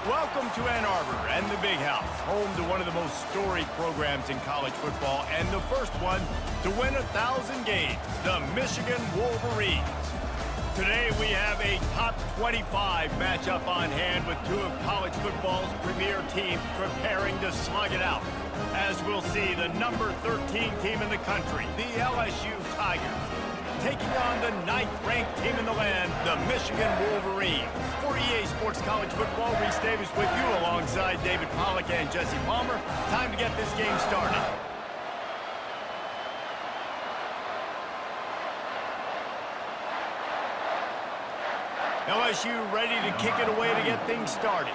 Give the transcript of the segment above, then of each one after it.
Welcome to Ann Arbor and the Big House, home to one of the most storied programs in college football and the first one to win 1,000 games, the Michigan Wolverines. Today we have a top 25 matchup on hand with two of college football's premier teams preparing to slug it out. As we'll see, the number 13 team in the country, the LSU Tigers, taking on the 9th-ranked team in the land, the Michigan Wolverines. For EA Sports College Football, Reese Davis with you alongside David Pollack and Jesse Palmer. Time to get this game started. LSU ready to kick it away to get things started.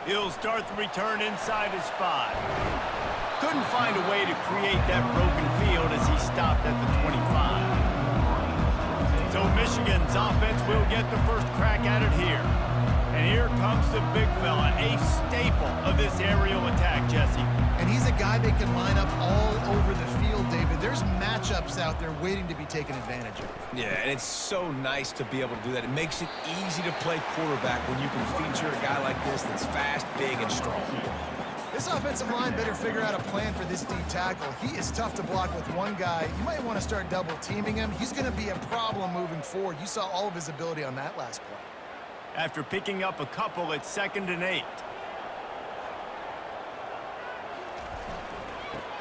He'll start the return inside his 5. Couldn't find a way to create that broken field as he stopped at the 25. So Michigan's offense will get the first crack at it here. And here comes the big fella, a staple of this aerial attack, Jesse. And he's a guy that can line up all over the field, David. There's matchups out there waiting to be taken advantage of. Yeah, and it's so nice to be able to do that. It makes it easy to play quarterback when you can feature a guy like this that's fast, big, and strong. This offensive line better figure out a plan for this D tackle. He is tough to block with one guy. You might want to start double teaming him. He's going to be a problem moving forward. You saw all of his ability on that last play. After picking up a couple at 2nd and 8.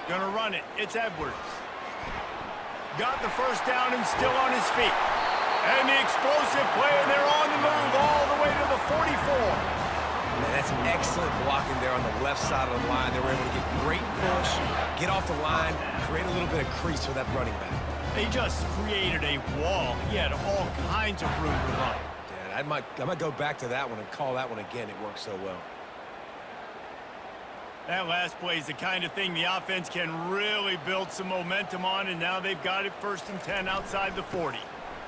Gonna run it. It's Edwards. Got the first down and still on his feet. And the explosive play, and they're on the move all the way to the 44. Man, that's excellent blocking there on the left side of the line. They were able to get great push, get off the line, create a little bit of crease for that running back. They just created a wall. He had all kinds of room to run. Yeah, I might go back to that one and call that one again. It worked so well. That last play is the kind of thing the offense can really build some momentum on, and now they've got it 1st and 10 outside the 40.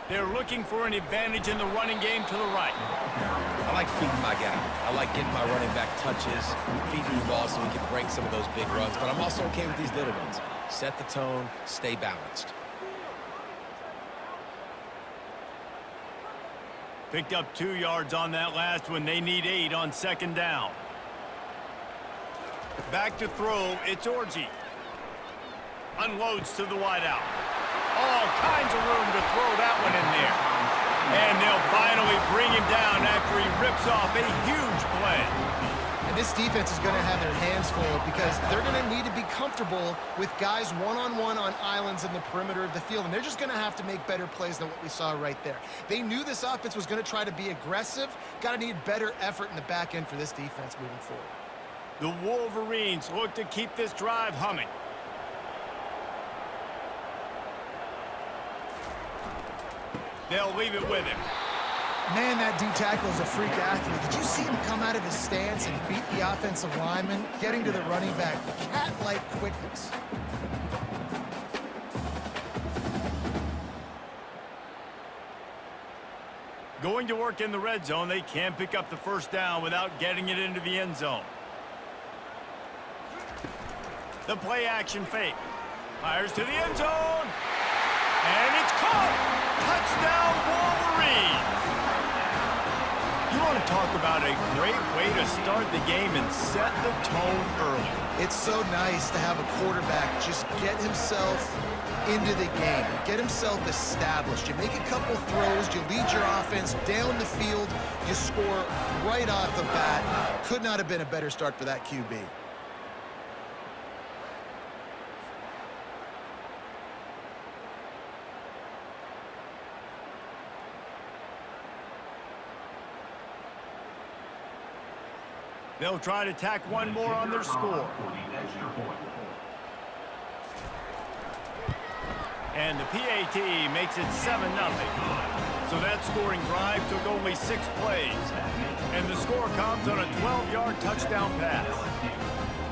They're looking for an advantage in the running game to the right. I like feeding my guy. I like getting my running back touches, feeding the ball so he can break some of those big runs. But I'm also okay with these little ones. Set the tone, stay balanced. Picked up 2 yards on that last one. They need 8 on 2nd down. Back to throw. It's Orji. Unloads to the wideout. All kinds of room to throw that one in there. And they'll finally bring him down after he rips off a huge play. And this defense is going to have their hands full because they're going to need to be comfortable with guys one-on-one on islands in the perimeter of the field. And they're just going to have to make better plays than what we saw right there. They knew this offense was going to try to be aggressive. Got to need better effort in the back end for this defense moving forward. The Wolverines look to keep this drive humming. They'll leave it with him. Man, that D tackle is a freak athlete. Did you see him come out of his stance and beat the offensive lineman, getting to the running back? Cat-like quickness. Going to work in the red zone, they can't pick up the first down without getting it into the end zone. The play action fake. Fires to the end zone. And it's caught. Touchdown, Wolverines. You want to talk about a great way to start the game and set the tone early. It's so nice to have a quarterback just get himself into the game, get himself established. You make a couple throws, you lead your offense down the field, you score right off the bat. Could not have been a better start for that QB. They'll try to tack one more on their score. And the PAT makes it 7-0. So that scoring drive took only 6 plays. And the score comes on a 12-yard touchdown pass.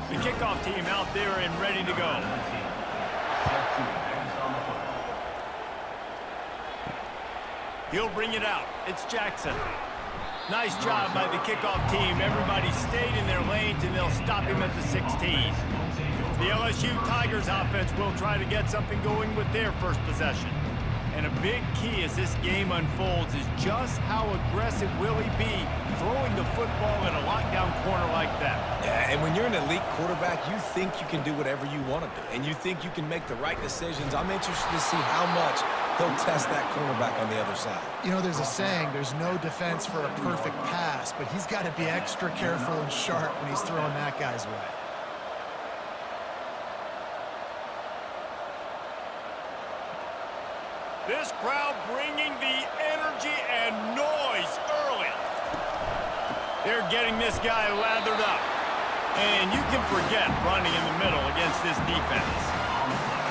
The kickoff team out there and ready to go. He'll bring it out. It's Jackson. Nice job by the kickoff team. Everybody stayed in their lanes, and they'll stop him at the 16. The LSU Tigers offense will try to get something going with their first possession. And a big key as this game unfolds is just how aggressive will he be throwing the football in a lockdown corner like that. Yeah, and when you're an elite quarterback, you think you can do whatever you want to do, and you think you can make the right decisions. I'm interested to see how much he'll test that cornerback on the other side. You know, there's a saying, there's no defense for a perfect pass, but he's got to be extra careful and sharp when he's throwing that guy's way. This crowd bringing the energy and noise early. They're getting this guy lathered up. And you can forget running in the middle against this defense.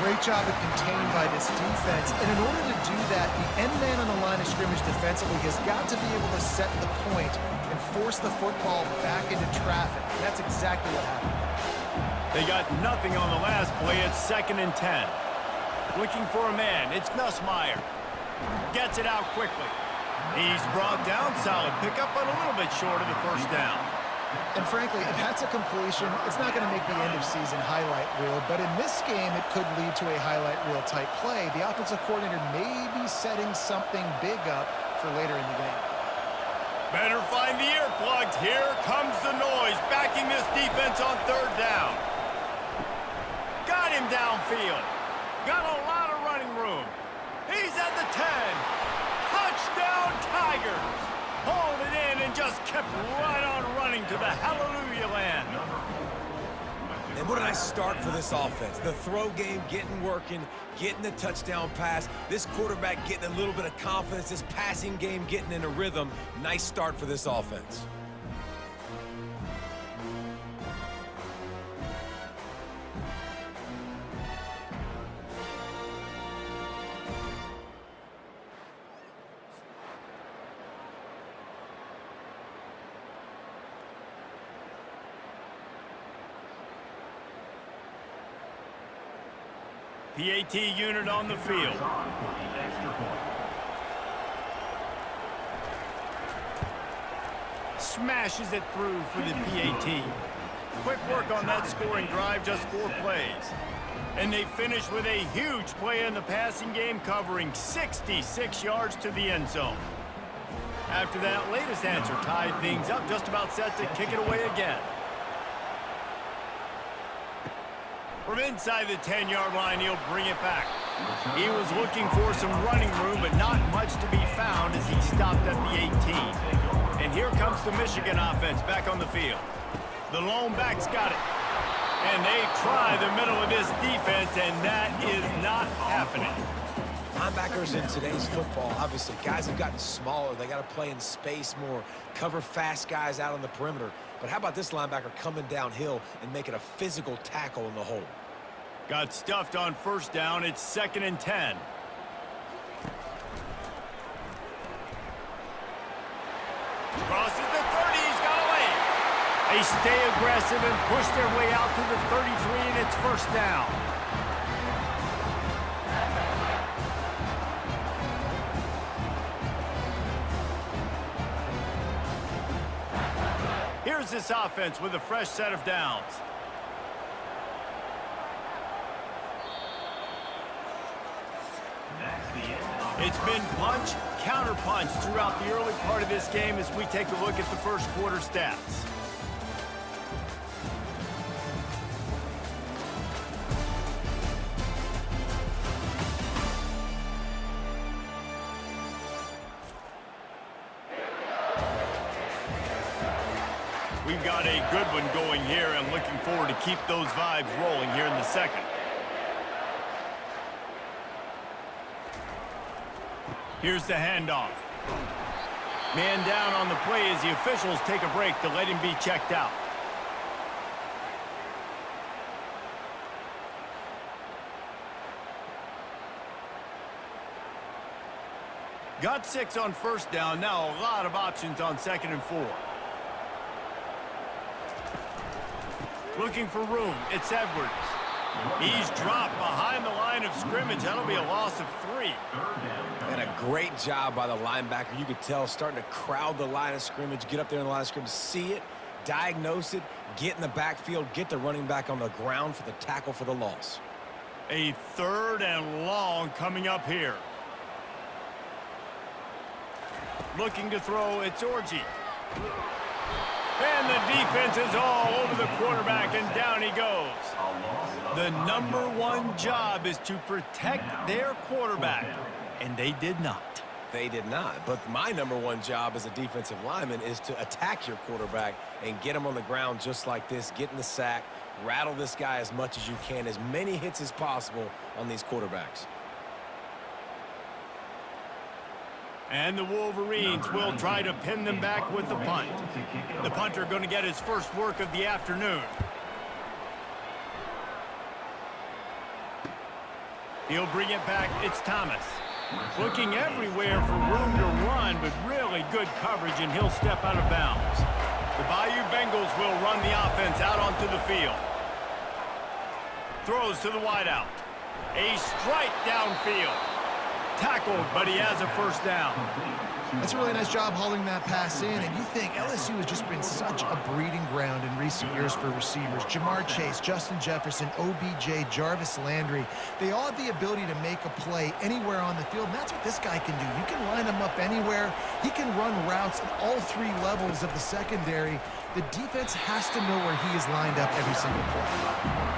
Great job of contained by this defense. And in order to do that, the end man on the line of scrimmage defensively has got to be able to set the point and force the football back into traffic. And that's exactly what happened. They got nothing on the last play. It's 2nd and 10. Looking for a man. It's Nussmeier. Gets it out quickly. He's brought down. Solid pickup, but a little bit short of the first down. And frankly, if that's a completion, it's not going to make the end-of-season highlight reel. But in this game, it could lead to a highlight reel type play. The offensive coordinator may be setting something big up for later in the game. Better find the earplugs. Here comes the noise, backing this defense on 3rd down. Got him downfield. Got a lot of running room. He's at the 10. Touchdown, Tigers. Hauled it in and just kept right on running to the hallelujah land. And what a nice start for this offense. The throw game getting working, getting the touchdown pass. This quarterback getting a little bit of confidence. This passing game getting in a rhythm. Nice start for this offense. PAT unit on the field. Smashes it through for the PAT. Quick work on that scoring drive, just 4 plays. And they finish with a huge play in the passing game, covering 66 yards to the end zone. After that latest answer tied things up, just about set to kick it away again. From inside the 10-yard line, he'll bring it back. He was looking for some running room, but not much to be found as he stopped at the 18. And here comes the Michigan offense back on the field. The lone back's got it. And they try the middle of this defense, and that is not happening. Linebackers in today's football, obviously, guys have gotten smaller. They got to play in space more, cover fast guys out on the perimeter. But how about this linebacker coming downhill and making a physical tackle in the hole? Got stuffed on 1st down. It's 2nd and 10. Crosses the 30. He's got away. They stay aggressive and push their way out to the 33, and it's 1st down. Here's this offense with a fresh set of downs. It's been punch, counter punch throughout the early part of this game as we take a look at the first quarter stats. We've got a good one going here and looking forward to keep those vibes rolling here in the second. Here's the handoff. Man down on the play as the officials take a break to let him be checked out. Got 6 on 1st down. Now a lot of options on 2nd and 4. Looking for room. It's Edwards. He's dropped behind the line of scrimmage. That'll be a loss of 3. And a great job by the linebacker. You could tell starting to crowd the line of scrimmage, get up there in the line of scrimmage, see it, diagnose it, get in the backfield, get the running back on the ground for the tackle for the loss. A 3rd and long coming up here. Looking to throw, it's Orji. And the defense is all over the quarterback, and down he goes. The number one job is to protect their quarterback, and they did not. They did not. But my number one job as a defensive lineman is to attack your quarterback and get him on the ground just like this, get in the sack, rattle this guy as much as you can, as many hits as possible on these quarterbacks. And the Wolverines will try to pin them back with the punt. The punter going to get his first work of the afternoon. He'll bring it back. It's Thomas. Looking everywhere for room to run, but really good coverage, and he'll step out of bounds. The Bayou Bengals will run the offense out onto the field. Throws to the wideout. A strike downfield. Tackled, but he has a first down. That's a really nice job hauling that pass in, and you think LSU has just been such a breeding ground in recent years for receivers. Jamar Chase, Justin Jefferson, OBJ, Jarvis Landry, they all have the ability to make a play anywhere on the field, and that's what this guy can do. You can line him up anywhere. He can run routes at all three levels of the secondary. The defense has to know where he is lined up every single play.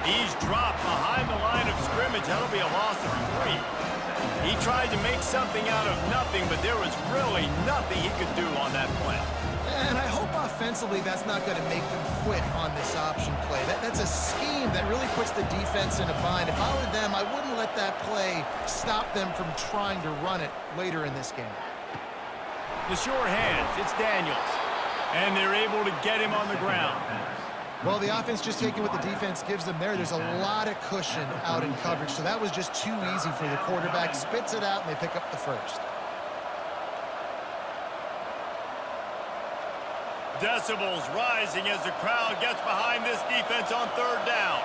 He's dropped behind the line of scrimmage. That'll be a loss of 3. He tried to make something out of nothing, but there was really nothing he could do on that play. And I hope offensively that's not going to make them quit on this option play. That's a scheme that really puts the defense in a bind. If I were them, I wouldn't let that play stop them from trying to run it later in this game. The sure hands, it's Daniels. And they're able to get him on the ground. Well, the offense just taking what the defense gives them there. There's a lot of cushion out in coverage, so that was just too easy for the quarterback. Spits it out, and they pick up the first. Decibels rising as the crowd gets behind this defense on third down.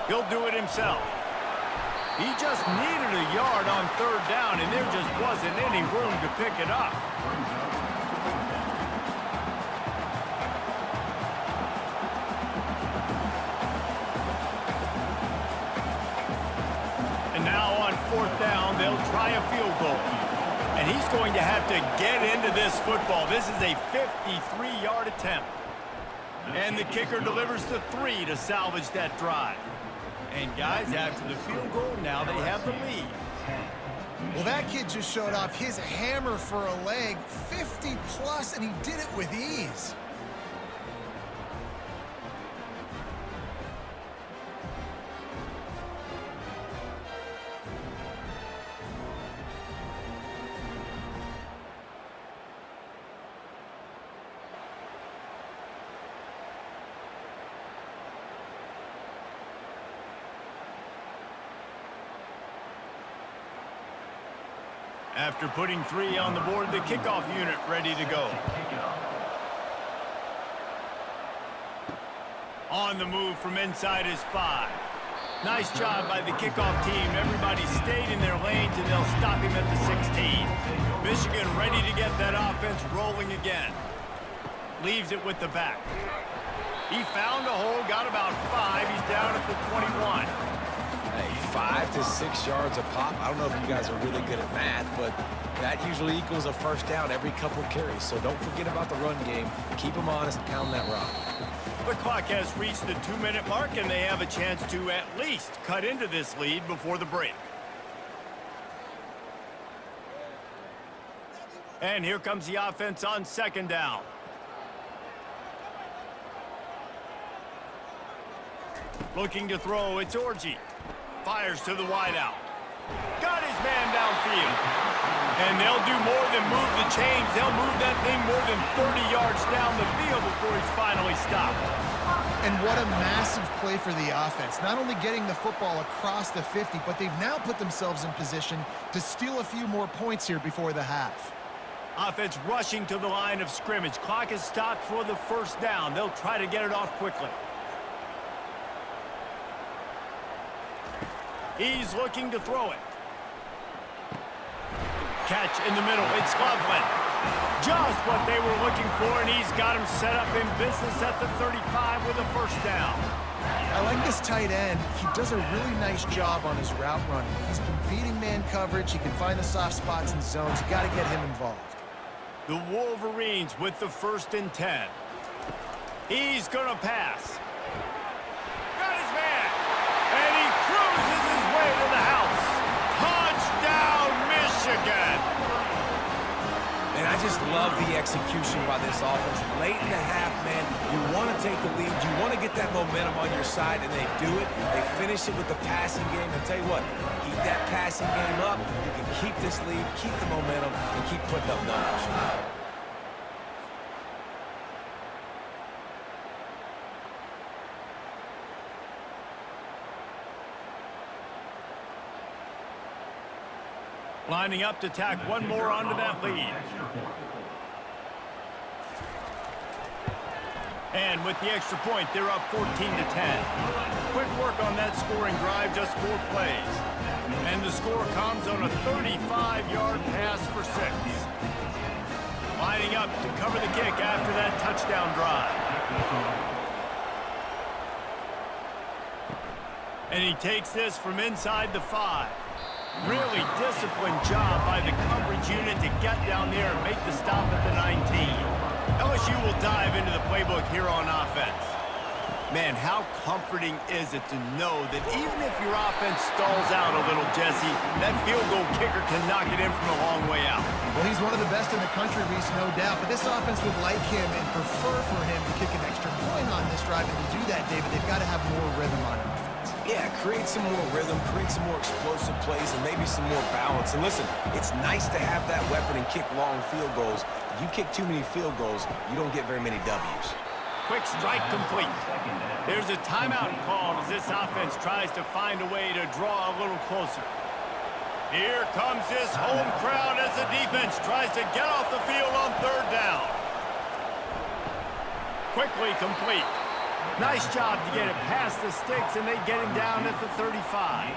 He'll do it himself. He just needed a yard on third down, and there just wasn't any room to pick it up. And now on fourth down, they'll try a field goal. And he's going to have to get into this football. This is a 53-yard attempt. And the kicker delivers the 3 to salvage that drive. And guys, after the field goal, now they have the lead. Well, that kid just showed off his hammer for a leg, 50-plus, and he did it with ease. After putting 3 on the board, the kickoff unit ready to go. On the move from inside is 5. Nice job by the kickoff team. Everybody stayed in their lanes, and they'll stop him at the 16. Michigan ready to get that offense rolling again. Leaves it with the back. He found a hole, got about 5. He's down at the 21. Hey, 5 to 6 yards a pop. I don't know if you guys are really good at math, but that usually equals a first down every couple carries. So don't forget about the run game. Keep them honest and pound that rock. The clock has reached the 2-minute mark, and they have a chance to at least cut into this lead before the break. And here comes the offense on second down. Looking to throw, it's Orji. Fires to the wideout. Got his man downfield. And they'll do more than move the chains. They'll move that thing more than 30 yards down the field before he's finally stopped. And what a massive play for the offense. Not only getting the football across the 50, but they've now put themselves in position to steal a few more points here before the half. Offense rushing to the line of scrimmage. Clock is stopped for the first down. They'll try to get it off quickly. He's looking to throw it. Catch in the middle. It's Loveland. Just what they were looking for, and he's got him set up in business at the 35 with a first down. I I like this tight end. He does a really nice job on his route running. He's been beating man coverage. He can find the soft spots and zones. You got to get him involved. The Wolverines with the 1st and 10. He's going to pass. Got his man. And he cruises his way to the house. Touchdown, Michigan. And I just love the execution by this offense. Late in the half, man, you want to take the lead. You want to get that momentum on your side, and they do it. They finish it with the passing game. And tell you what, keep that passing game up. You can keep this lead, keep the momentum, and keep putting up numbers. Lining up to tack one more onto that lead. And with the extra point, they're up 14 to 10. Quick work on that scoring drive, just 4 plays. And the score comes on a 35-yard pass for 6. Lining up to cover the kick after that touchdown drive. And he takes this from inside the 5. Really disciplined job by the coverage unit to get down there and make the stop at the 19. LSU will dive into the playbook here on offense. Man, how comforting is it to know that even if your offense stalls out a little, Jesse, that field goal kicker can knock it in from a long way out. Well, he's one of the best in the country, Reese, no doubt. But this offense would like him and prefer for him to kick an extra point on this drive. And to do that, David, they've got to have more rhythm on offense. Yeah, create some more rhythm, create some more explosive plays, and maybe some more balance. And listen, it's nice to have that weapon and kick long field goals. If you kick too many field goals, you don't get very many W's. Quick strike complete. There's a timeout called as this offense tries to find a way to draw a little closer. Here comes this home crowd as the defense tries to get off the field on 3rd down. Quickly complete. Nice job to get it past the sticks, and they get him down at the 35.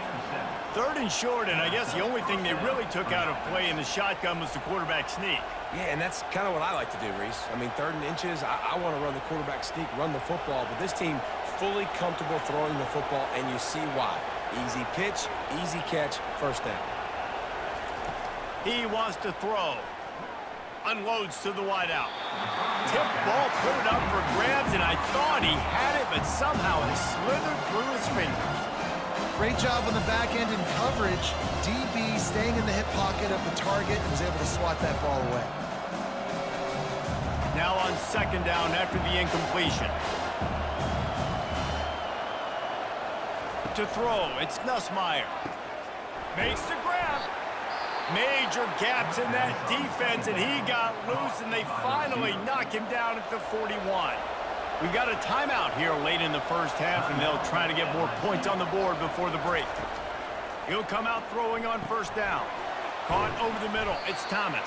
3rd and short, and I guess the only thing they really took out of play in the shotgun was the quarterback sneak. Yeah, and that's kind of what I like to do, Reese. I mean, 3rd and inches, I want to run the quarterback sneak, run the football, but this team fully comfortable throwing the football, and you see why. Easy pitch, easy catch, 1st down. He wants to throw. Unloads to the wideout. Tip ball, put it up for grabs, and I thought he had it, but somehow it slithered through his fingers. Great job on the back end in coverage. DB staying in the hip pocket of the target and was able to swat that ball away. Now on 2nd down after the incompletion. To throw, it's Nussmeier. Makes the grab. Major gaps in that defense, and he got loose, and they finally knock him down at the 41. We've got a timeout here late in the 1st half, and they'll try to get more points on the board before the break. He'll come out throwing on 1st down. Caught over the middle. It's Thomas.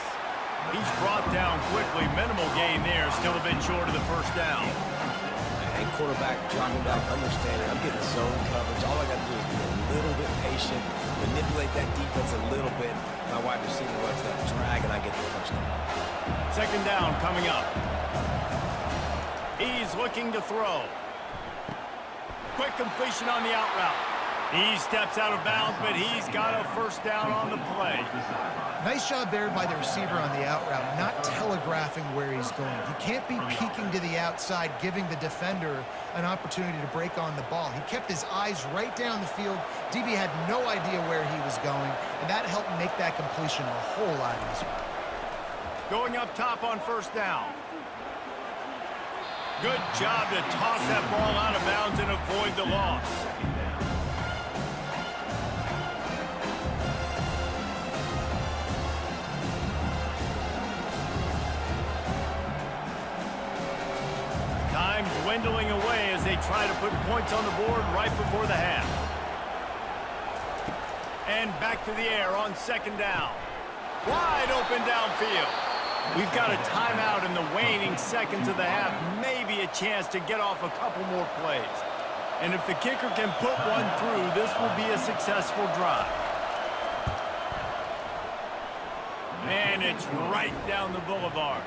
He's brought down quickly. Minimal gain there. Still a bit short of the 1st down. And quarterback dropping back, understanding I'm getting zone coverage. All I got to do is be a little bit patient, manipulate that defense a little bit. My wide receiver runs that drag, and I get the 1st down. 2nd down coming up. He's looking to throw. Quick completion on the out route. He steps out of bounds, but he's got a 1st down on the play. Nice job there by the receiver on the out route, not telegraphing where he's going. He can't be peeking to the outside, giving the defender an opportunity to break on the ball. He kept his eyes right down the field. DB had no idea where he was going, and that helped make that completion a whole lot easier. Going up top on 1st down. Good job to toss that ball out of bounds and avoid the loss. Time dwindling away as they try to put points on the board right before the half. And back to the air on 2nd down. Wide open downfield. We've got a timeout in the waning seconds of the half. Maybe a chance to get off a couple more plays. And if the kicker can put one through, this will be a successful drive. And it's right down the boulevard.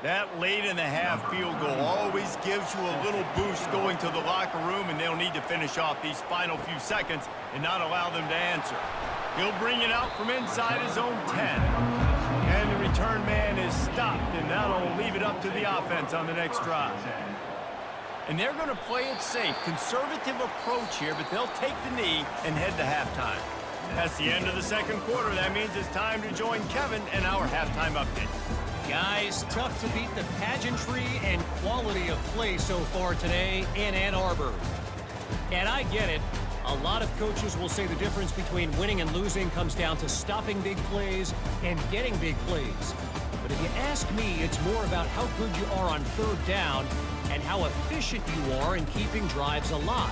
That late-in-the-half field goal always gives you a little boost going to the locker room, and they'll need to finish off these final few seconds and not allow them to answer. He'll bring it out from inside his own 10. And the return man is stopped, and that'll leave it up to the offense on the next drive. And they're going to play it safe. Conservative approach here, but they'll take the knee and head to halftime. That's the end of the second quarter. That means it's time to join Kevin and our halftime update. Guys, tough to beat the pageantry and quality of play so far today in Ann Arbor. And I get it. A lot of coaches will say the difference between winning and losing comes down to stopping big plays and getting big plays. But if you ask me, it's more about how good you are on third down and how efficient you are in keeping drives alive.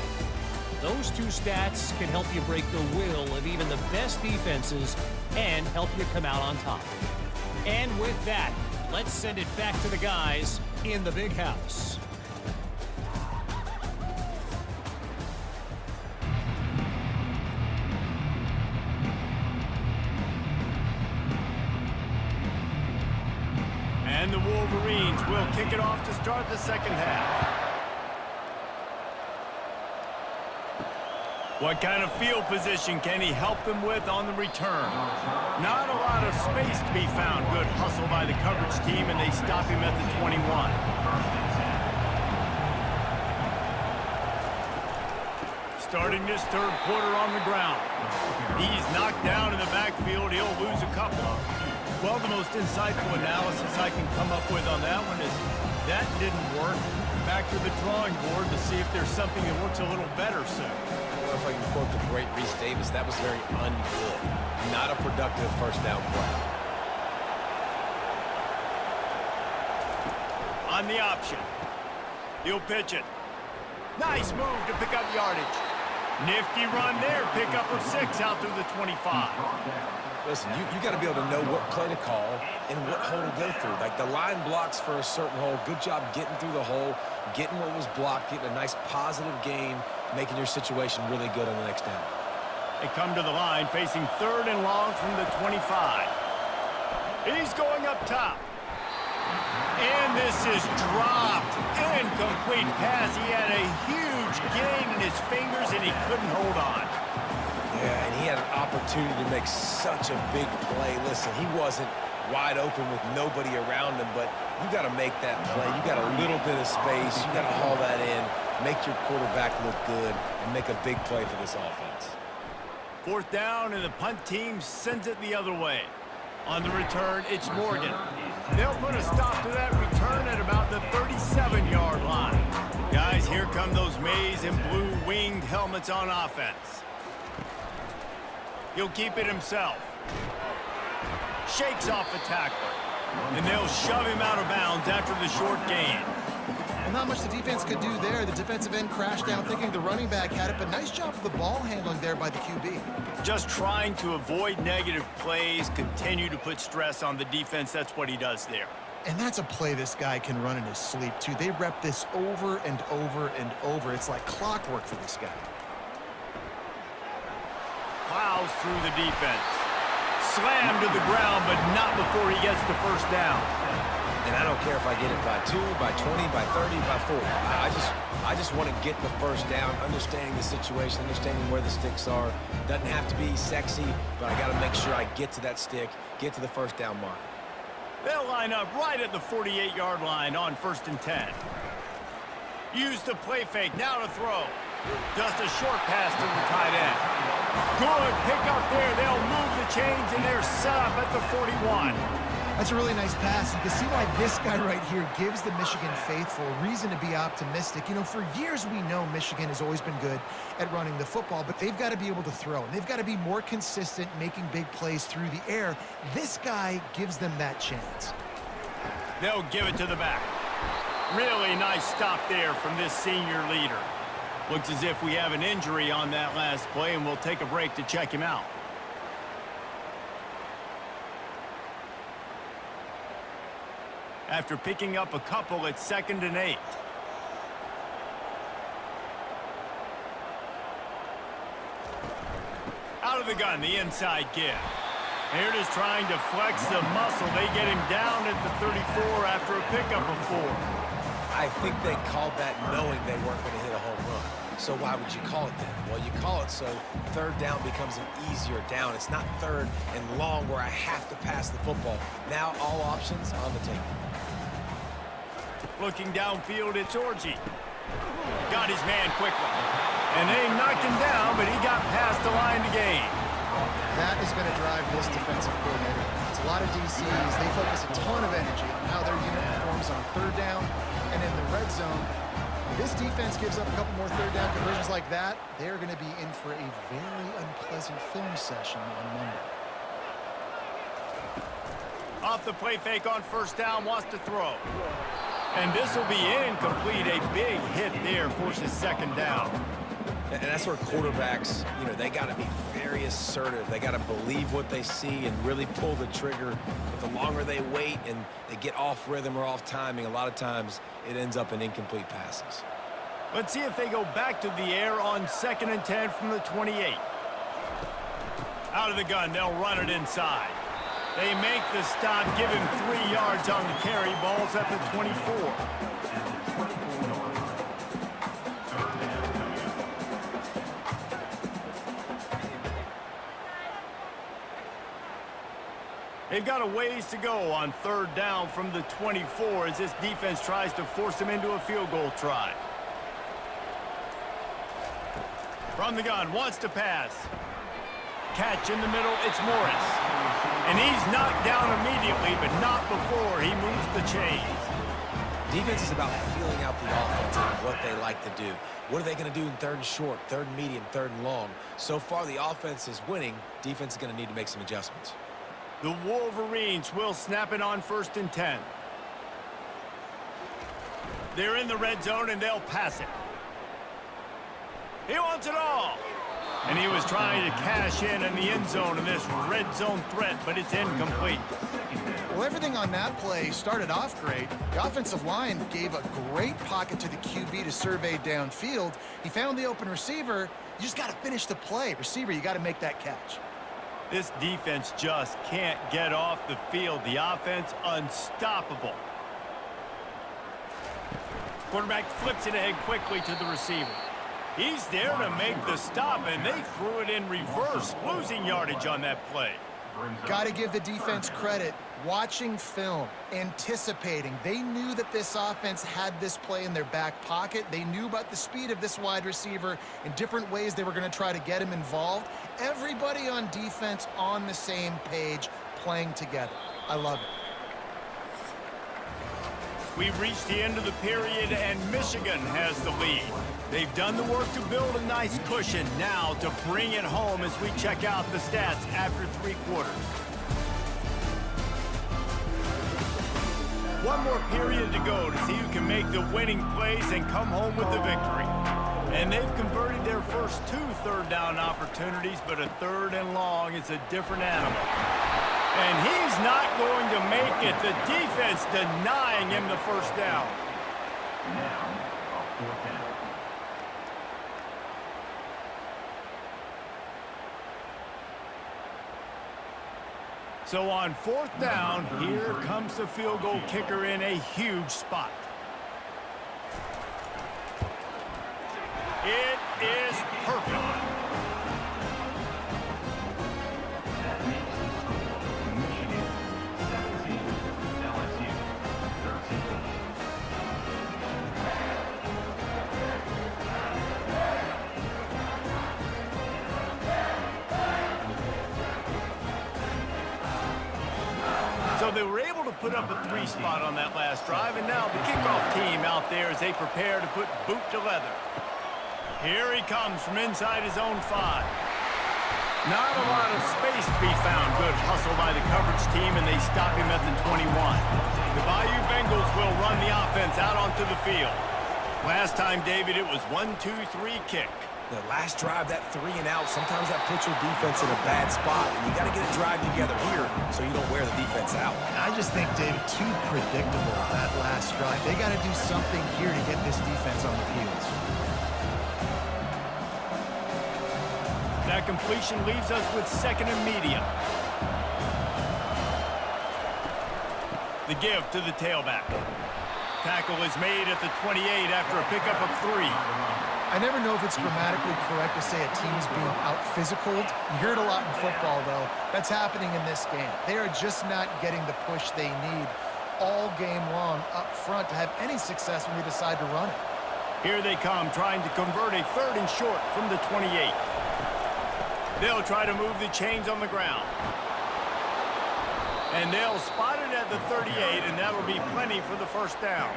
Those two stats can help you break the will of even the best defenses and help you come out on top. And with that, let's send it back to the guys in the big house. And the Wolverines will kick it off to start the second half. What kind of field position can he help them with on the return? Not a lot of space to be found. Good hustle by the coverage team, and they stop him at the 21. Starting this third quarter on the ground. He's knocked down in the backfield. He'll lose a couple. Well, the most insightful analysis I can come up with on that one is that didn't work. Back to the drawing board to see if there's something that works a little better soon. If I can quote the great Reese Davis, that was very ungood. Not a productive first down play. On the option. He'll pitch it. Nice move to pick up yardage. Nifty run there. Pickup of 6 out through the 25. Listen, you got to be able to know what play to call and what hole to go through. Like the line blocks for a certain hole. Good job getting through the hole, getting what was blocked, getting a nice positive gain, making your situation really good on the next down. They come to the line facing third and long from the 25. He's going up top. And this is dropped. Incomplete pass. He had a huge gain in his fingers and he couldn't hold on. Yeah, and he had an opportunity to make such a big play. Listen, he wasn't wide open with nobody around him, but you got to make that play. You got a little bit of space. You got to haul that in, make your quarterback look good, and make a big play for this offense. Fourth down, and the punt team sends it the other way. On the return, it's Morgan. They'll put a stop to that return at about the 37-yard line. Guys, here come those maize and blue winged helmets on offense. He'll keep it himself. Shakes off the tackler. And they'll shove him out of bounds after the short gain. Well, not much the defense could do there. The defensive end crashed down thinking the running back had it, but nice job of the ball handling there by the QB. Just trying to avoid negative plays, continue to put stress on the defense. That's what he does there. And that's a play this guy can run in his sleep, too. They rep this over and over and over. It's like clockwork for this guy. Plows through the defense. Slammed to the ground, but not before he gets the first down. And I don't care if I get it by 2, by 20, by 30, by 40. I just want to get the first down, understanding the situation, understanding where the sticks are. Doesn't have to be sexy, but I got to make sure I get to that stick, get to the first down mark. They'll line up right at the 48-yard line on 1st and 10. Use the play fake, now to throw. Just a short pass to the tight end. Good pick up there. They'll move the chains, and they're set up at the 41. That's a really nice pass. You can see why this guy right here gives the Michigan faithful reason to be optimistic. You know, for years we know Michigan has always been good at running the football, but they've got to be able to throw. And they've got to be more consistent making big plays through the air. This guy gives them that chance. They'll give it to the back. Really nice stop there from this senior leader. Looks as if we have an injury on that last play, and we'll take a break to check him out. After picking up a couple at 2nd and 8. Out of the gun, the inside give. They're just trying to flex the muscle. They get him down at the 34 after a pickup of 4. I think they called that knowing they weren't going to hit a home run. So why would you call it then? Well, you call it so third down becomes an easier down. It's not third and long where I have to pass the football. Now all options on the table. Looking downfield, it's Orji. Got his man quickly. And they knocked him down, but he got past the line to gain. That is going to drive this defensive coordinator. It's a lot of DCs. They focus a ton of energy on how their unit performs on third down and in the red zone. If this defense gives up a couple more third down conversions like that, they're going to be in for a very unpleasant film session on Monday. Off the play fake on first down, wants to throw. And this will be incomplete. A big hit there forces second down. And that's where quarterbacks, they got to be very assertive. They got to believe what they see and really pull the trigger. But the longer they wait and they get off rhythm or off timing, a lot of times it ends up in incomplete passes. Let's see if they go back to the air on 2nd and 10 from the 28. Out of the gun, they'll run it inside. They make the stop, give him 3 yards on the carry. Ball's at the 24. They've got a ways to go on third down from the 24 as this defense tries to force them into a field goal try. From the gun, wants to pass. Catch in the middle, it's Morris. And he's knocked down immediately, but not before he moves the chains. Defense is about feeling out the offense and what they like to do. What are they going to do in third and short, third and medium, third and long? So far, the offense is winning. Defense is going to need to make some adjustments. The Wolverines will snap it on 1st and 10. They're in the red zone, and they'll pass it. He wants it all. And he was trying to cash in the end zone in this red zone threat, but it's incomplete. Well, everything on that play started off great. The offensive line gave a great pocket to the QB to survey downfield. He found the open receiver. You just got to finish the play. Receiver, you got to make that catch. This defense just can't get off the field. The offense unstoppable. Quarterback flips it ahead quickly to the receiver. He's there to make the stop, and they threw it in reverse, losing yardage on that play. Got to give the defense credit. Watching film, anticipating. They knew that this offense had this play in their back pocket. They knew about the speed of this wide receiver in different ways they were going to try to get him involved. Everybody on defense on the same page, playing together. I love it. We've reached the end of the period, and Michigan has the lead. They've done the work to build a nice cushion. Now to bring it home as we check out the stats after 3 quarters. One more period to go to see who can make the winning plays and come home with the victory. And they've converted their first 2 third down opportunities, but a 3rd and long is a different animal. And he's not going to make it. The defense denying him the first down. So on 4th down, here comes the field goal kicker in a huge spot. It is perfect. So they were able to put up a 3 spot on that last drive, and now the kickoff team out there as they prepare to put boot to leather. Here he comes from inside his own 5. Not a lot of space to be found. Good hustle by the coverage team, and they stop him at the 21. The Bayou Bengals will run the offense out onto the field. Last time, David, it was 1-2-3 kick. The last drive, that 3 and out, sometimes that puts your defense in a bad spot, and you got to get a drive together here so you don't wear the defense out. I just think, David, too predictable that last drive. They got to do something here to get this defense on the heels. That completion leaves us with 2nd and medium. The give to the tailback. Tackle is made at the 28 after a pickup of 3. I never know if it's grammatically correct to say a team's being out-physicaled. You hear it a lot in football, though. That's happening in this game. They are just not getting the push they need all game long up front to have any success when you decide to run it. Here they come, trying to convert a 3rd and short from the 28. They'll try to move the chains on the ground. And they'll spot it at the 38, and that'll be plenty for the first down.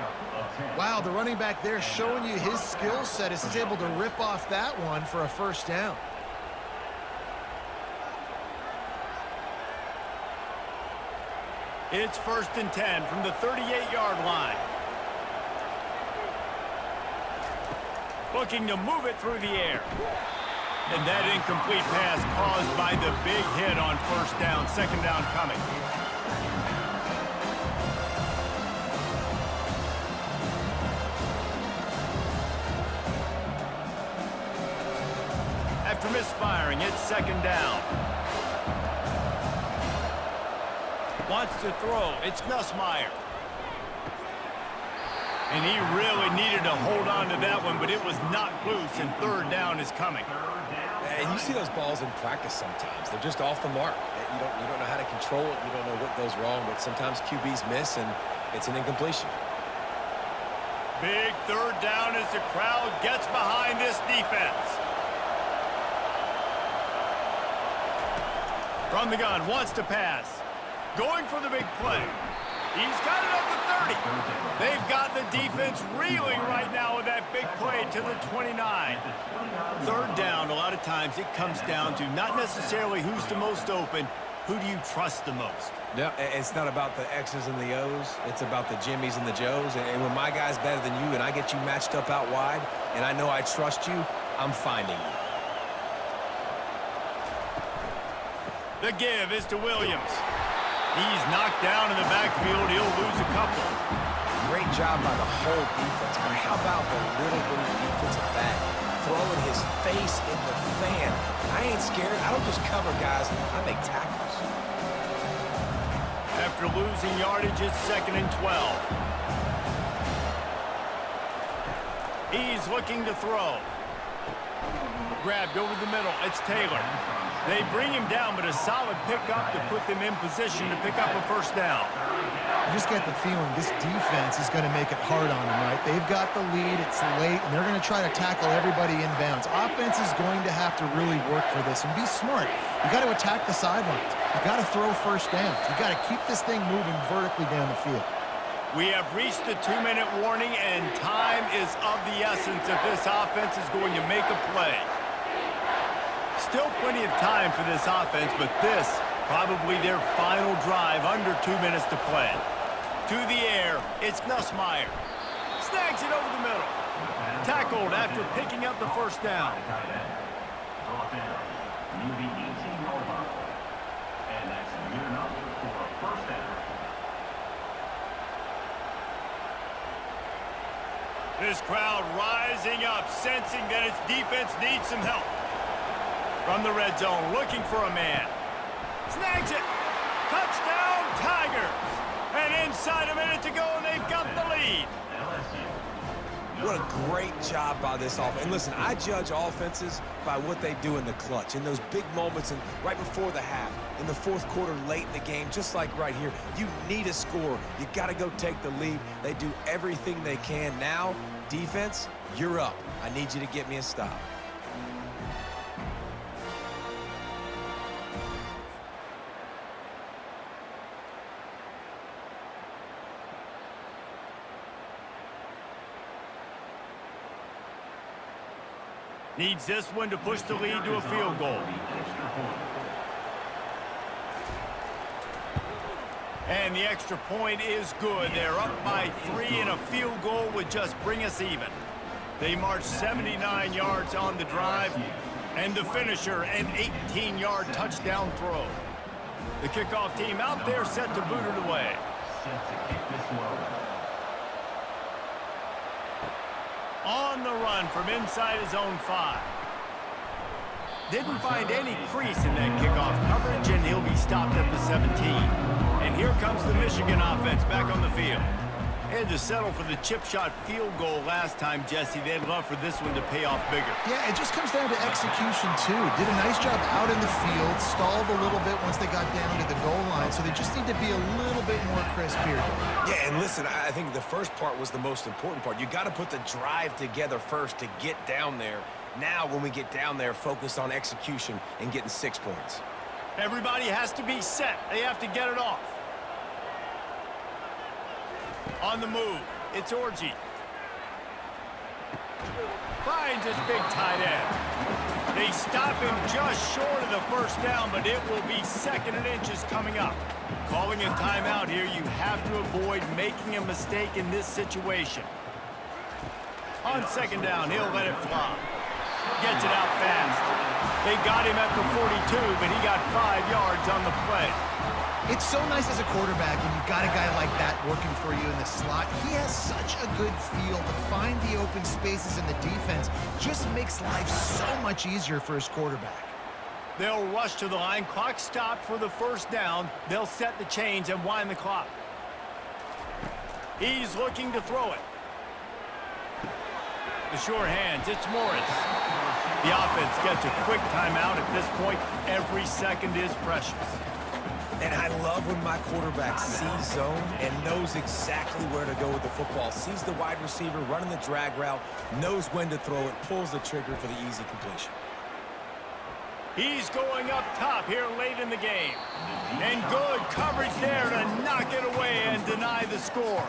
Wow, the running back there showing you his skill set as he's able to rip off that one for a first down. It's 1st and 10 from the 38-yard line. Looking to move it through the air. And that incomplete pass caused by the big hit on first down. 2nd down coming. After misfiring, it's 2nd down. Wants to throw. It's Nussmeier. And he really needed to hold on to that one, but it was not loose, and 3rd down is coming. And you see those balls in practice sometimes. They're just off the mark. You don't know how to control it. You don't know what goes wrong, but sometimes QBs miss, and it's an incompletion. Big 3rd down as the crowd gets behind this defense. From the gun, wants to pass. Going for the big play. He's got it at the 30. They've got the defense reeling right now with that big play to the 29. 3rd down, a lot of times it comes down to not necessarily who's the most open, who do you trust the most? Yeah, it's not about the X's and the O's. It's about the Jimmies and the Joes. And when my guy's better than you and I get you matched up out wide and I know I trust you, I'm finding you. The give is to Williams. He's knocked down in the backfield. He'll lose a couple. Great job by the whole defense. But how about the little bitty defensive back throwing his face in the fan? I ain't scared. I don't just cover guys. I make tackles. After losing yardage, it's 2nd and 12. He's looking to throw. Grabbed over the middle. It's Taylor. They bring him down, but a solid pickup to put them in position to pick up a first down. You just get the feeling this defense is going to make it hard on them, right? They've got the lead, it's late, and they're going to try to tackle everybody inbounds. Offense is going to have to really work for this and be smart. You got to attack the sidelines. You got to throw first downs. You got to keep this thing moving vertically down the field. We have reached the 2-minute warning, and time is of the essence if this offense is going to make a play. Still plenty of time for this offense, but this probably their final drive under 2 minutes to play. To the air, it's Nussmeier. Snags it over the middle. Tackled after picking up the first down. This crowd rising up, sensing that its defense needs some help. From the red zone, looking for a man. Snags it. Touchdown, Tigers. And inside a minute to go, and they've got the lead. What a great job by this offense. And listen, I judge offenses by what they do in the clutch, in those big moments and right before the half, in the 4th quarter, late in the game, just like right here. You need a score. You got to go take the lead. They do everything they can. Now, defense, you're up. I need you to get me a stop. Needs this one to push the lead to a field goal. And the extra point is good. They're up by 3, and a field goal would just bring us even. They march 79 yards on the drive, and the finisher, an 18-yard touchdown throw. The kickoff team out there set to boot it away. On the run from inside his own 5. Didn't find any crease in that kickoff coverage, and he'll be stopped at the 17. And here comes the Michigan offense back on the field. They had to settle for the chip shot field goal last time, Jesse. They'd love for this one to pay off bigger. Yeah, it just comes down to execution, too. Did a nice job out in the field, stalled a little bit once they got down to the goal line, so they just need to be a little bit more crisp here. Yeah, and listen, I think the first part was the most important part. You got to put the drive together first to get down there. Now, when we get down there, focus on execution and getting 6 points. Everybody has to be set. They have to get it off. On the move, it's Orji. Finds his big tight end. They stop him just short of the first down, but it will be 2nd and inches coming up. Calling a timeout here, you have to avoid making a mistake in this situation. On 2nd down, he'll let it fly. Gets it out fast. They got him at the 42, but he got 5 yards on the play. It's so nice as a quarterback when you've got a guy like that working for you in the slot. He has such a good feel to find the open spaces in the defense. Just makes life so much easier for his quarterback. They'll rush to the line. Clock stopped for the first down. They'll set the chains and wind the clock. He's looking to throw it. The sure hands, it's Morris. The offense gets a quick timeout at this point. Every second is precious. And I love when my quarterback sees zone and knows exactly where to go with the football. Sees the wide receiver running the drag route, knows when to throw it, pulls the trigger for the easy completion. He's going up top here late in the game. And good coverage there to knock it away and deny the score.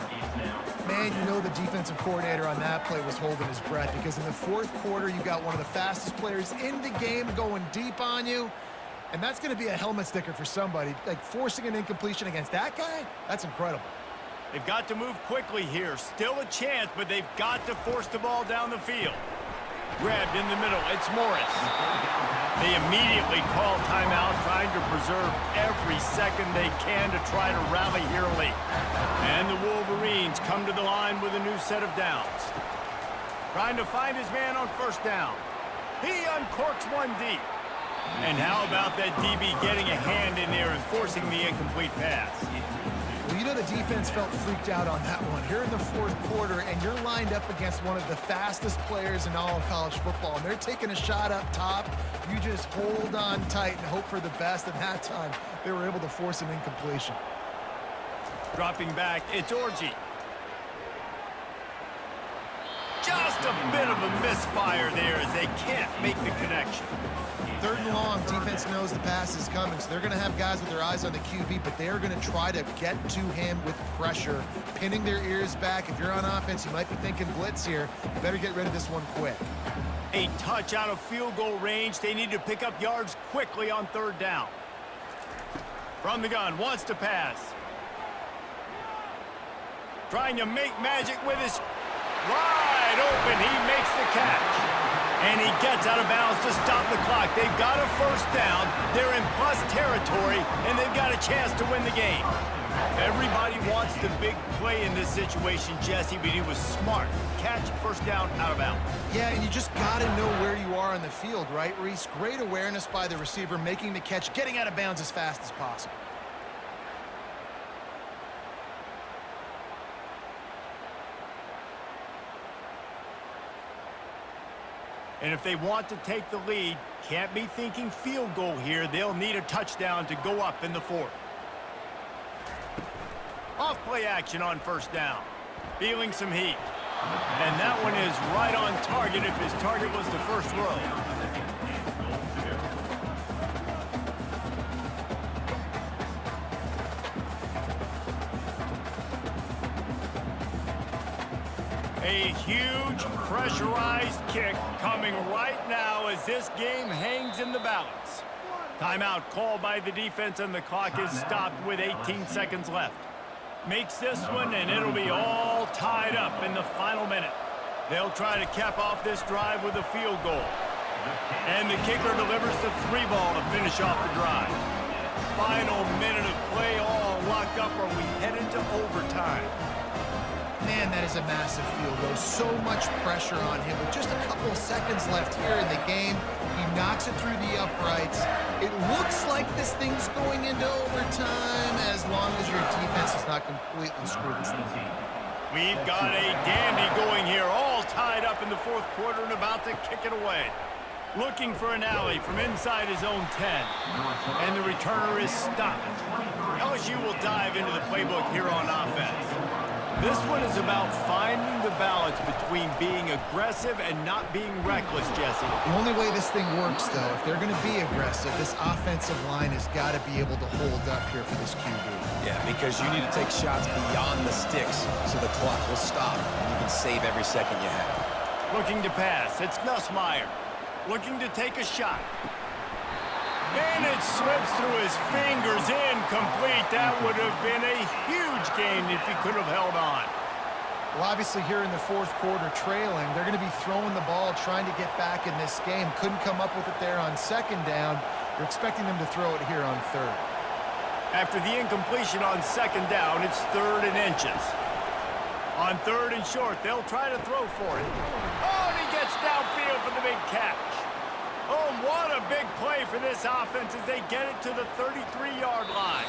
Man, you know the defensive coordinator on that play was holding his breath because in the 4th quarter, you got one of the fastest players in the game going deep on you. And that's going to be a helmet sticker for somebody. Like, forcing an incompletion against that guy, that's incredible. They've got to move quickly here. Still a chance, but they've got to force the ball down the field. Grabbed in the middle. It's Morris. They immediately call timeout, trying to preserve every second they can to try to rally here late. And the Wolverines come to the line with a new set of downs. Trying to find his man on 1st down. He uncorks one deep. And how about that DB getting a hand in there and forcing the incomplete pass? Well, you know the defense felt freaked out on that one. Here in the 4th quarter, and you're lined up against one of the fastest players in all of college football, and they're taking a shot up top. You just hold on tight and hope for the best, and that time they were able to force an incompletion. Dropping back, it's Orji. Just a bit of a misfire there as they can't make the connection. 3rd and long, defense knows the pass is coming, so they're going to have guys with their eyes on the QB, but they're going to try to get to him with pressure, pinning their ears back. If you're on offense, you might be thinking blitz here. You better get rid of this one quick. A touch out of field goal range. They need to pick up yards quickly on 3rd down. From the gun, wants to pass. Trying to make magic with his wide open. He makes the catch. And he gets out of bounds to stop the clock. They've got a 1st down. They're in plus territory, and they've got a chance to win the game. Everybody wants the big play in this situation, Jesse, but he was smart. Catch, 1st down, out of bounds. Yeah, and you just got to know where you are on the field, right, Reese? Great awareness by the receiver, making the catch, getting out of bounds as fast as possible. And if they want to take the lead, can't be thinking field goal here. They'll need a touchdown to go up in the 4th. Off play action on 1st down. Feeling some heat. And that one is right on target if his target was the 1st row. A huge pressurized kick coming right now as this game hangs in the balance. Timeout called by the defense, and the clock is stopped with 18 seconds left. Makes this one, and it'll be all tied up in the final minute. They'll try to cap off this drive with a field goal. And the kicker delivers the 3 ball to finish off the drive. Final minute of play, all locked up, or we head into overtime. Man, that is a massive field goal. So much pressure on him. With just a couple of seconds left here in the game, he knocks takes it through the uprights. It looks like this thing's going into overtime as long as your defense is not completely screwed this thing. We've got a dandy going here, all tied up in the fourth quarter and about to kick it away. Looking for an alley from inside his own 10. And the returner is stopped. LSU will dive into the playbook here on offense. This one is about finding the balance between being aggressive and not being reckless, Jesse. The only way this thing works, though, if they're going to be aggressive, this offensive line has got to be able to hold up here for this QB. Yeah, because you need to take shots beyond the sticks so the clock will stop and you can save every second you have. Looking to pass. It's Nussmeier. Looking to take a shot. And it slips through his fingers, incomplete. That would have been a huge gain if he could have held on. Well, obviously here in the fourth quarter trailing, they're going to be throwing the ball, trying to get back in this game. Couldn't come up with it there on second down. You're expecting them to throw it here on third. After the incompletion on second down, it's 3rd and inches. On 3rd and short, they'll try to throw for it. Oh, and he gets downfield for the big catch. Oh, what a big play for this offense as they get it to the 33-yard line.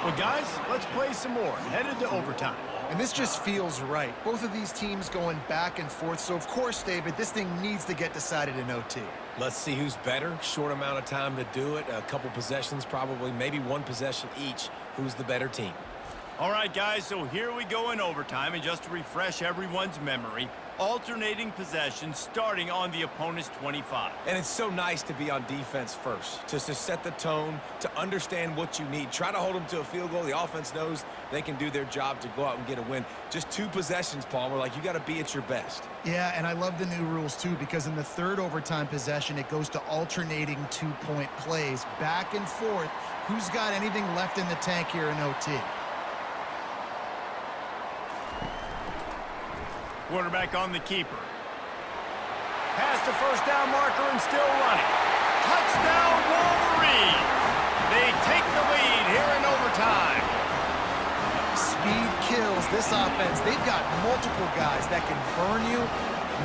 Well, guys, let's play some more. Headed to overtime. And this just feels right. Both of these teams going back and forth. So, of course, David, this thing needs to get decided in OT. Let's see who's better. Short amount of time to do it. A couple possessions probably, maybe one possession each. Who's the better team? All right, guys, so here we go in overtime. And just to refresh everyone's memory, alternating possessions starting on the opponent's 25. And it's so nice to be on defense first, to set the tone, to understand what you need. Try to hold them to a field goal. The offense knows they can do their job to go out and get a win. Just 2 possessions, Palmer. Like, you got to be at your best. Yeah, and I love the new rules, too, because in the 3rd overtime possession, it goes to alternating 2-point plays, back and forth. Who's got anything left in the tank here in OT? Quarterback on the keeper. Past the first down marker and still running. Touchdown, Wolverines! They take the lead here in overtime. Speed kills this offense. They've got multiple guys that can burn you.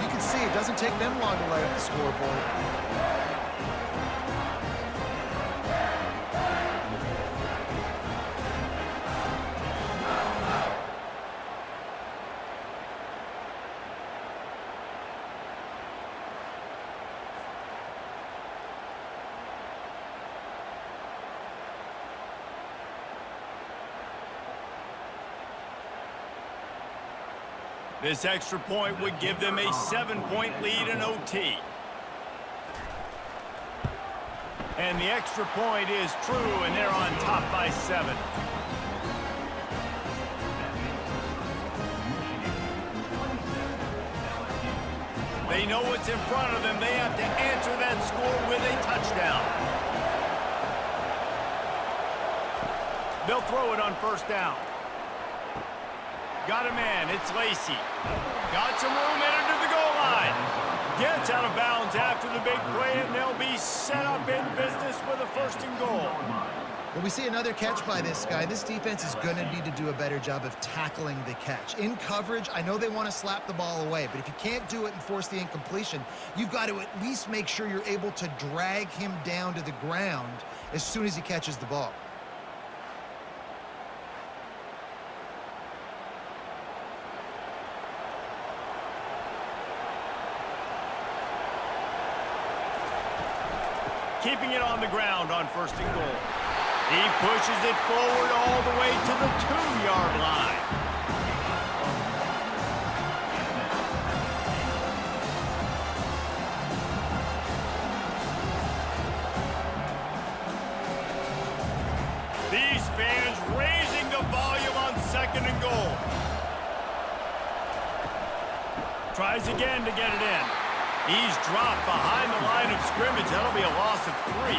You can see it doesn't take them long to light up the scoreboard. This extra point would give them a 7-point lead in OT. And the extra point is true, and they're on top by 7. They know what's in front of them. They have to answer that score with a touchdown. They'll throw it on first down. Got a man, it's Lacey. Got some room headed to the goal line. Gets out of bounds after the big play, and they'll be set up in business with a 1st and goal. When we see another catch by this guy, this defense is going to need to do a better job of tackling the catch. In coverage, I know they want to slap the ball away, but if you can't do it and force the incompletion, you've got to at least make sure you're able to drag him down to the ground as soon as he catches the ball. Keeping it on the ground on 1st and goal. He pushes it forward all the way to the 2-yard line. These fans raising the volume on 2nd and goal. Tries again to get it in. He's dropped behind the line of scrimmage. That'll be a loss of 3.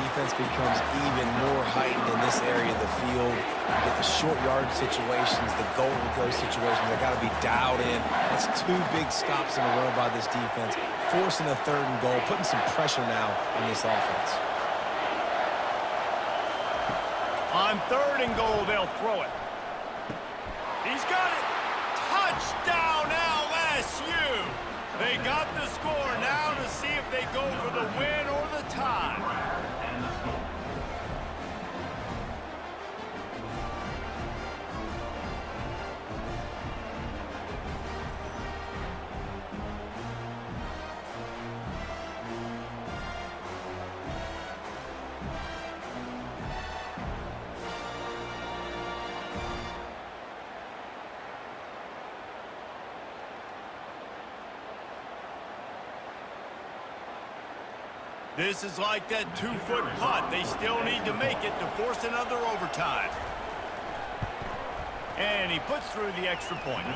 Defense becomes even more heightened in this area of the field. You get the short yard situations, the goal-to-go situations. They've got to be dialed in. That's 2 big stops in a row by this defense, forcing a 3rd and goal, putting some pressure now on this offense. On 3rd and goal, they'll throw it. He's got it. Touchdown, LSU! They got the score now to see if they go for the win or the tie. This is like that 2-foot putt. They still need to make it to force another overtime. And he puts through the extra point.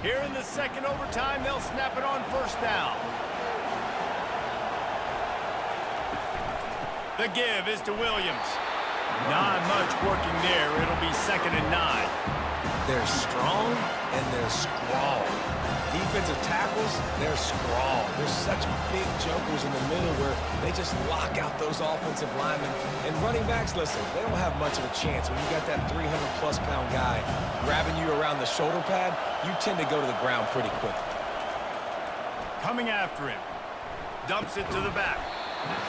Here in the second overtime, they'll snap it on first down. The give is to Williams. Not much working there. It'll be 2nd and 9. They're strong and they're scrawl. Defensive tackles, they're scrawl. They're such big jokers in the middle where they just lock out those offensive linemen. And running backs, listen, they don't have much of a chance. When you got that 300-plus pound guy grabbing you around the shoulder pad, you tend to go to the ground pretty quickly. Coming after him. Dumps it to the back.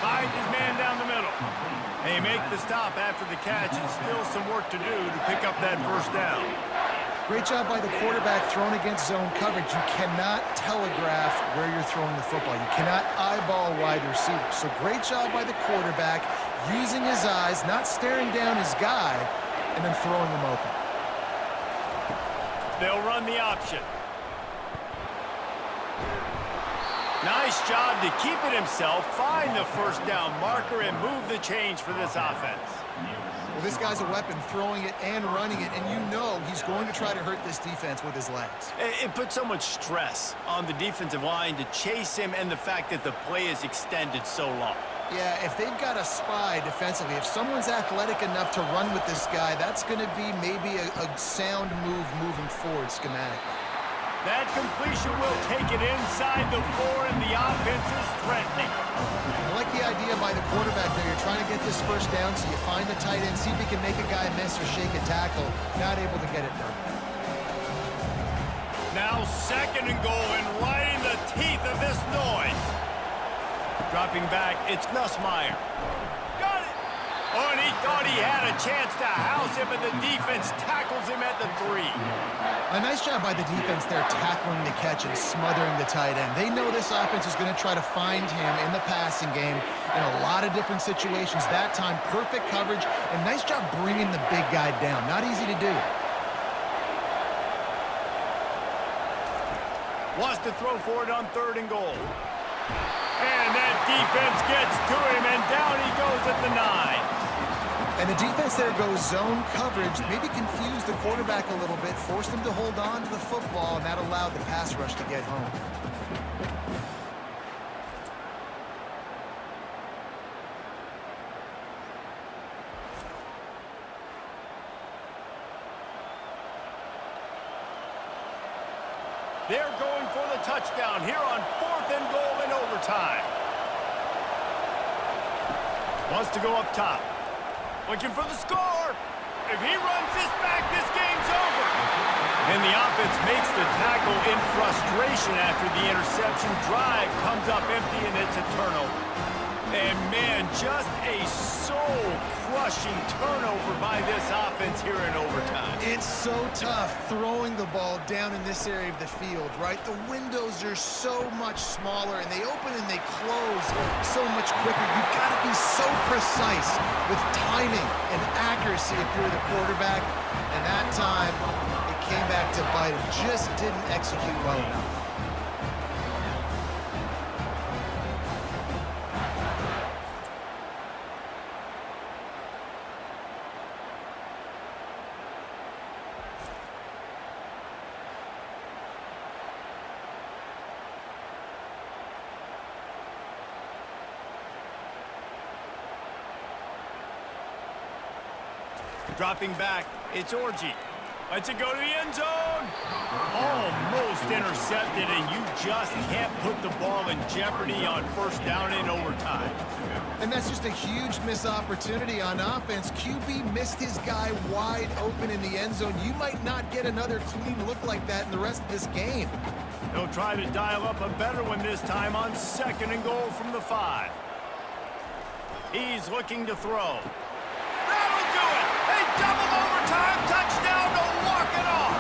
Finds his man down the middle. They make the stop after the catch, and still some work to do to pick up that first down. Great job by the quarterback thrown against zone coverage. You cannot telegraph where you're throwing the football. You cannot eyeball wide receiver. So great job by the quarterback using his eyes, not staring down his guy, and then throwing him open. They'll run the option. Nice job to keep it himself, find the first down marker, and move the change for this offense. Well, this guy's a weapon, throwing it and running it, and you know he's going to try to hurt this defense with his legs. It puts so much stress on the defensive line to chase him, and the fact that the play is extended so long. Yeah, if they've got a spy defensively, if someone's athletic enough to run with this guy, that's going to be maybe a sound move moving forward schematically. That completion will take it inside the 4, and the offense is threatening. I like the idea by the quarterback there. You're trying to get this first down, so you find the tight end, see if he can make a guy miss or shake a tackle. Not able to get it done. Now 2nd and goal, and right in the teeth of this noise. Dropping back, it's Nussmeier. Got it! Oh, and he thought he had a chance to house him, but the defense tackles him at the 3. A nice job by the defense there, tackling the catch and smothering the tight end. They know this offense is going to try to find him in the passing game in a lot of different situations. That time, perfect coverage, and nice job bringing the big guy down. Not easy to do. Wants to throw for it on 3rd and goal. And that defense gets to him, and down he goes at the 9. And the defense there goes zone coverage, maybe confused the quarterback a little bit, forced him to hold on to the football, and that allowed the pass rush to get home. They're going for the touchdown here on 4th and goal in overtime. Wants to go up top. Looking for the score. If he runs this back, this game's over. And the offense makes the tackle in frustration after the interception. Drive comes up empty, and it's a turnover. And, man, just a soul-crushing turnover by this offense here in overtime. It's so tough throwing the ball down in this area of the field, right? The windows are so much smaller, and they open and they close so much quicker. You've got to be so precise with timing and accuracy if you're the quarterback. And that time, it came back to bite him. Just didn't execute well enough. Dropping back, it's Orji. Lets it go to the end zone. Almost intercepted, and you just can't put the ball in jeopardy on first down in overtime. And that's just a huge missed opportunity on offense. QB missed his guy wide open in the end zone. You might not get another clean look like that in the rest of this game. They'll try to dial up a better one this time on 2nd and goal from the 5. He's looking to throw. That'll do it! A double overtime touchdown to walk it off!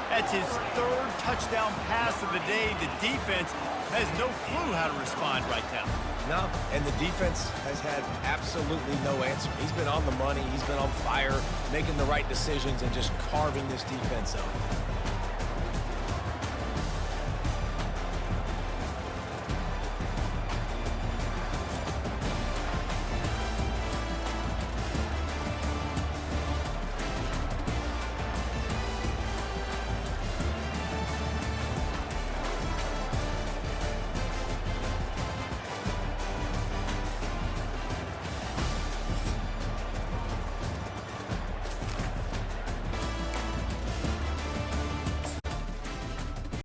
That's his 3rd touchdown pass of the day. The defense has no clue how to respond right now. No, and the defense has had absolutely no answer. He's been on the money. He's been on fire, making the right decisions and just carving this defense up.